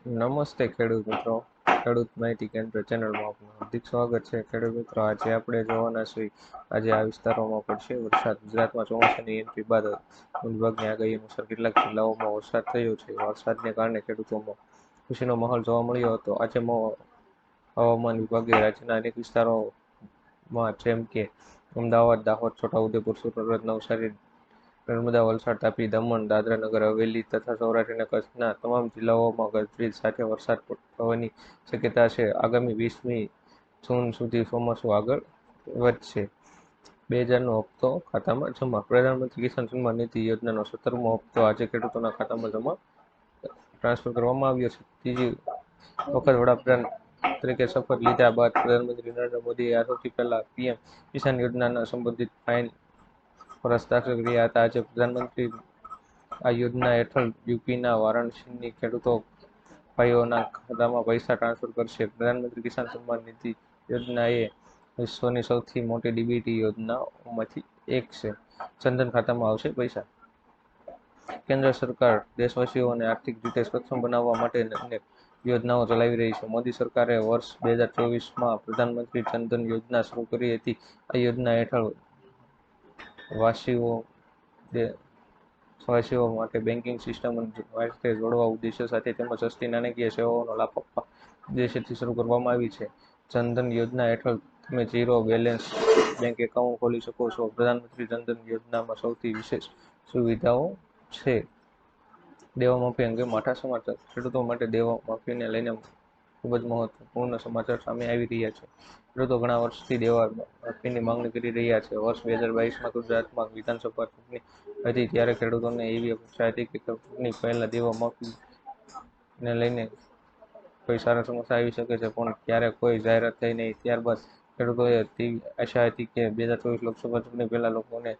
નમસ્તે ખેડૂત મિત્રો, ખેડૂત માહિતી કેન્દ્ર ચેનલમાં આપનું હાર્દિક સ્વાગત છે. ખેડૂત મિત્રો, આજે આપણે જોવાના છીએ આજે આ વિસ્તારોમાં પડશે વરસાદ. ગુજરાતમાં ચોમાસાની એન્ટ્રી બાદ વિભાગની આગાહી અનુસાર કેટલાક જિલ્લાઓમાં વરસાદ થયો છે. વરસાદને કારણે ખેડૂતોમાં ખુશીનો માહોલ જોવા મળ્યો હતો. આજે હવામાન વિભાગે રાજ્યના અનેક વિસ્તારોમાં જેમ કે અમદાવાદ, દાહોદ, છોટાઉદેપુર, સુરત, નવસારી, નર્મદા, વલસાડ, તાપી, દમણ, દાદરા નગર હવેલી તથા સૌરાષ્ટ્ર અને કચ્છના તમામ જિલ્લાઓમાં ગાજવીજ સાથે વરસાદ થવાની શક્યતા છે. આગામી 20મી જૂન સુધી ચોમાસું આગળ વધશે. 2000નો હપ્તો ખાતામાં જમા. પ્રધાનમંત્રી કિસાન સન્માન નિધિ યોજનાનો 17મો હપ્તો આજે ખેડૂતોના ખાતામાં ટ્રાન્સફર કરવામાં આવ્યો છે. ત્રીજી વખત વડાપ્રધાન તરીકે શપથ લીધા બાદ પ્રધાનમંત્રી નરેન્દ્ર મોદીએ આ સૌથી પહેલા પીએમ કિસાન યોજનાના સંબંધિત ફાઇન પર હસ્તાક્ષર કર્યા હતા. આજે પ્રધાનમંત્રી આ યોજના હેઠળ યુપીના વારાણસીની ખેડૂતો ભાઈઓના ખાતામાં પૈસા ટ્રાન્સફર કરશે. પ્રધાનમંત્રી કિસાન સન્માન નિધિ યોજના એ વિશ્વની સૌથી મોટી ડીબીટી યોજનાઓમાંથી એક છે. જનધન ખાતામાં આવશે પૈસા. કેન્દ્ર સરકાર દેશવાસીઓને આર્થિક રીતે સક્ષમ બનાવવા માટે અનેક યોજનાઓ ચલાવી રહી છે. મોદી સરકારે વર્ષ 2024માં પ્રધાનમંત્રી જનધન યોજના શરૂ કરી હતી. આ યોજના હેઠળ વાસીઓ માટે બેન્કિંગ સિસ્ટમ સાથે જોડવા ઉદ્દેશ્ય સાથે તેમજ સસ્તી નાણાકીય સેવાઓનો લાભ આપવા ઉદ્દેશ્યથી શરૂ કરવામાં આવી છે. જનધન યોજના હેઠળ તમે ઝીરો બેલેન્સ બેંક એકાઉન્ટ ખોલી શકો છો. પ્રધાનમંત્રી જનધન યોજનામાં સૌથી વિશેષ સુવિધાઓ છે. દેવા માફી અંગે માઠા સમાચાર. ખેડૂતો માટે દેવા માફીને લઈને ખૂબ જ મહત્વપૂર્ણ સમાચાર સામે આવી રહ્યા છે. ખેડૂતો ઘણા વર્ષથી દેવા માફીની માંગણી કરી રહ્યા છે. વર્ષ 2022માં ગુજરાતમાં વિધાનસભા ચૂંટણી હતી ત્યારે ખેડૂતોને એવી અપેક્ષા હતી કે ચૂંટણી પહેલા દેવા માફીને લઈને કોઈ સારા સમાચાર આવી શકે છે, પણ ક્યારે કોઈ જાહેરાત થઈ નહીં. ત્યારબાદ ખેડૂતોએ તેવી આશા હતી કે 2024 લોકસભા ચૂંટણી પહેલા લોકોને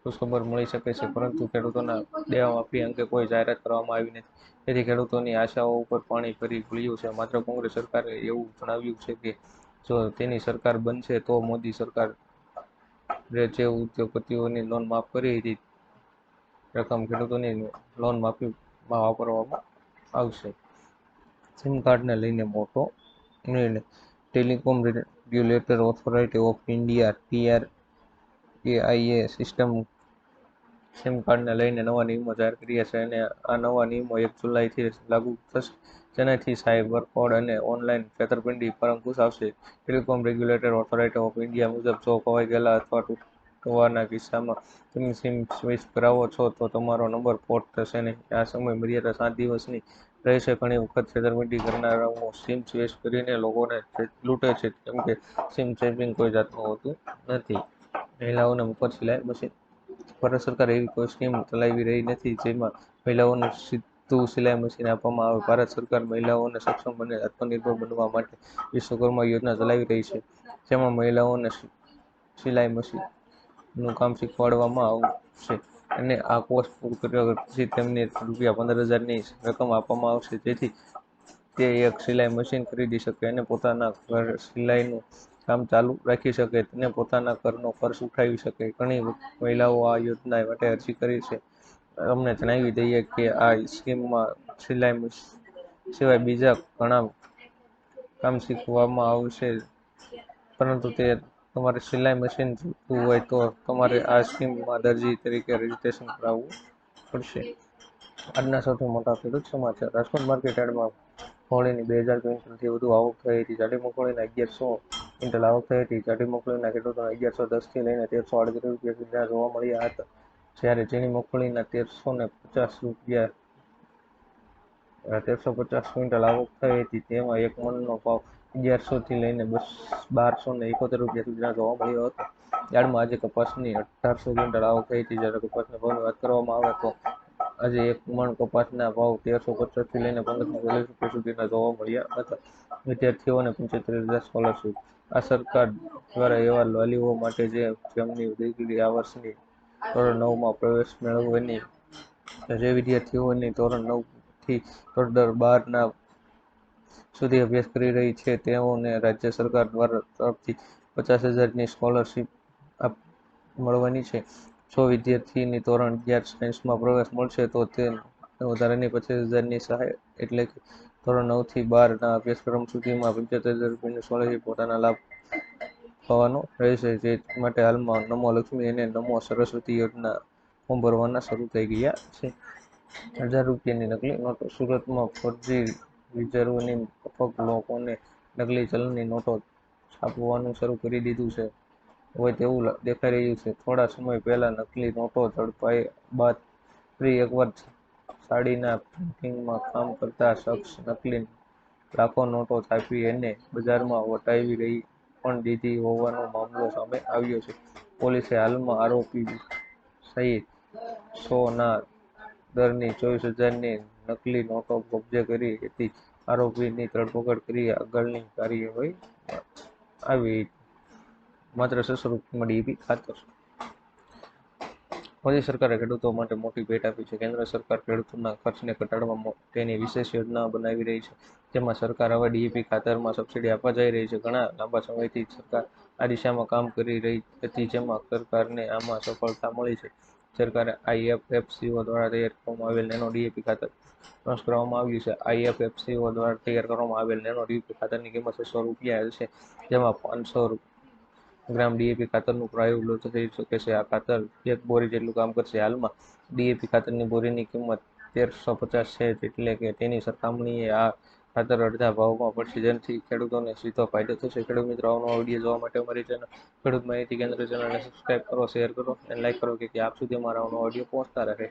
ખુશખબર મળી શકે છે, પરંતુ ખેડૂતોના દેવા માફી અંગે કોઈ જાહેરાત કરવામાં આવી નથી. તેથી ખેડૂતોની આશાઓ ઉપર પાણી ફરી વળ્યું છે. માત્ર કોંગ્રેસ સરકારે એવું જણાવ્યું છે કે જો તેની સરકાર બનશે તો મોદી સરકારે જે ઉદ્યોગપતિઓની લોન માફ કરી હતી રકમ ખેડૂતોની લોન માફીમાં વાપરવામાં આવશે. સિમ કાર્ડને લઈને મોટો નિર્ણય. Telecom regulator authority of India TRAI sim કાર્ડને લઈને નવા નિયમો જાહેર કર્યા છે અને આ નવા નિયમો 1 જુલાઈથી લાગુ થશે, જેનાથી સાયબર ફ્રોડ અને ઓનલાઈન છેતરપિંડી પર અંકુશ આવશે. Telecom regulator authority of India મુજબ જો ખોવાઈ ગયેલા અથવા તૂટવાના કિસ્સામાં તમે સિમ સ્વિચ કરાવો છો તો તમારો નંબર પોર્ટ થશે નહીં. આ સમય મર્યાદા 7 દિવસની રહેશે. ઘણી વખત છેતરપિંડી કરનારાઓ સિમ સ્વિચ કરીને લોકોને લૂંટે છે, કેમ કે સિમ સ્વેપિંગ કોઈ જાતનું હોતું નથી. મહિલાઓને મફત સિલાઈ મશીન. ભારત સરકાર એવી કોઈ સ્કીમ ચલાવી રહી નથી જેમાં મહિલાઓને સીધું સિલાઈ મશીન આપવામાં આવે. ભારત સરકાર મહિલાઓને સક્ષમ અને આત્મનિર્ભર બનવા માટે વિશ્વકર્મા યોજના ચલાવી રહી છે, જેમાં મહિલાઓને સિલાઈ મશીનનું કામ શીખવાડવામાં આવશે અને આ કોર્સ પૂરો કર્યા પછી તેમને ₹15,000ની રકમ આપવામાં આવશે, જેથી તે એક સિલાઈ મશીન ખરીદી શકે અને પોતાના ઘરે સિલાઈનું કામ ચાલુ રાખી શકે અને પોતાના ઘરનો ખર્ચ ઉઠાવી શકે. ઘણી મહિલાઓ આ યોજના માટે અરજી કરી છે. અમને જણાવી દઈએ કે આ સ્કીમમાં સિલાઈ સિવાય બીજા ઘણા કામ શીખવવામાં આવશે, પરંતુ તમારે સિલાઈ મશીન જોઈતું હોય તો તમારે આ સ્કીમમાં દરજી તરીકે રજીસ્ટ્રેશન કરાવવું પડશે. આજના સૌથી મોટા ખેડૂત સમાચાર. રાજકોટ માર્કેટ યાર્ડમાં મગફળીની 2000 ક્વિન્ટલથી વધુ આવક થઈ હતી. જાડી મગફળીના 1100 ક્વિન્ટલ આવક થઈ હતી. જાડી મગફળીના ખેડૂતોને 1110થી લઈને ₹1338 સુધીના જોવા મળ્યા હતા, જ્યારે ઝીણી મગફળીના 1350 ક્વિન્ટલ આવક થઈ હતી. તેમાં એક મણનો ભાવ 1100થી લઈને ₹1271 સુધીના જોવા મળ્યો હતો. યાર્ડમાં આજે કપાસની 1800 ક્વિન્ટલ આવક થઈ હતી. જ્યારે કપાસના ભાવની વાત કરવામાં આવે તો આજે એક મણ કપાસના ભાવ 1350થી લઈને ₹1540 સુધીના જોવા મળ્યા હતા. વિદ્યાર્થીઓને 75,000 સ્કોલરશીપ. આ સરકાર દ્વારા એવા વાલીઓ માટે જેમની દીકરી આ વર્ષથી ધોરણ 9માં પ્રવેશ મેળવવાની જે વિદ્યાર્થીઓની ધોરણ 9થી ધોરણ 12ના સુધી અભ્યાસ કરી રહી છે તેઓને રાજ્ય સરકાર દ્વારા તરફથી 50,000ની સ્કોલરશીપ મળવાની છે. જો વિદ્યાર્થીની ધોરણ 11 સાયન્સમાં પ્રવેશ મળશે તો તે વધારાની 25,000ની સહાય એટલે કે ધોરણ 9 થી 12ના અભ્યાસક્રમ સુધીમાં 75,000 રૂપિયાની સ્કોલરશીપ પોતાના લાભ થવાનો રહેશે. જે માટે હાલમાં નમો લક્ષ્મી અને નમો સરસ્વતી યોજના ફોર્મ ભરવાના શરૂ થઈ ગયા છે. 1,000 રૂપિયાની નકલી નોટો સુરતમાં ફર્જી રિઝર્વની મફક લોકોને નકલી ચલણની નોટો છાપવાનું શરૂ કરી દીધું હોય તેવું દેખાઈ રહ્યું છે. થોડા સમય પહેલા નકલી નોટો ઝડપાઈ બાદ ફરી એકવાર સાડીના પ્રિન્ટિંગમાં કામ કરતા શખ્સ નકલી લાખો નોટો છાપી અને બજારમાં વટાવી પણ દીધી હોવાનો મામલો સામે આવ્યો છે. પોલીસે હાલમાં આરોપી સહિત 100ના દરની 24,000ની નકલી નોટો કબજે કરી હતી. આરોપીની ધરપકડ કરી આગળની કાર્યવાહી આવી. માત્ર 600 રૂપિયામાં ડીએપી ખાતર. મોદી સરકારે ખેડૂતો માટે મોટી ભેટ આપી છે. કેન્દ્ર સરકાર ખેડૂતોના ખર્ચને ઘટાડવા માટેની વિશેષ યોજના બનાવી રહી છે. જેમાં સરકાર હવે ડીએપી ખાતરમાં સબસિડી આપવા જઈ રહી છે. ઘણા લાંબા સમયથી સરકાર આ દિશામાં કામ કરી રહી હતી, જેમાં સરકારને આમાં સફળતા મળી છે. સરકારે આઈએફએફસીઓ દ્વારા તૈયાર કરવામાં આવેલ નેનો ડીએપી ખાતર લોન્ચ કરવામાં આવ્યું છે. આઈએફએફસીઓ દ્વારા તૈયાર કરવામાં આવેલ નેનો ડીએપી ખાતરની કિંમત 600 રૂપિયા છે, જેમાં 500 ગ્રામ ડીએપી ખાતરનું પ્રાય ઉપલબ્ધ થઈ શકે છે. આ ખાતર 1 બોરી જેટલું કામ કરશે. હાલમાં ડીએપી ખાતરની બોરીની કિંમત 1,350 છે, એટલે કે તેની સરખામણીએ આ ખાતર અડધા ભાવમાં પડશે, જેનાથી ખેડૂતોને સીધો ફાયદો થશે. ખેડૂત મિત્રો, અવનવા વિડીયો જોવા માટે અમારી ચેનલ ખેડૂત માહિતી કેન્દ્ર ચેનલને સબસ્ક્રાઇબ કરો, શેર કરો અને લાઇક કરો કે આપ સુધી અમારા અવનવા વિડીયો પહોંચતા રહે.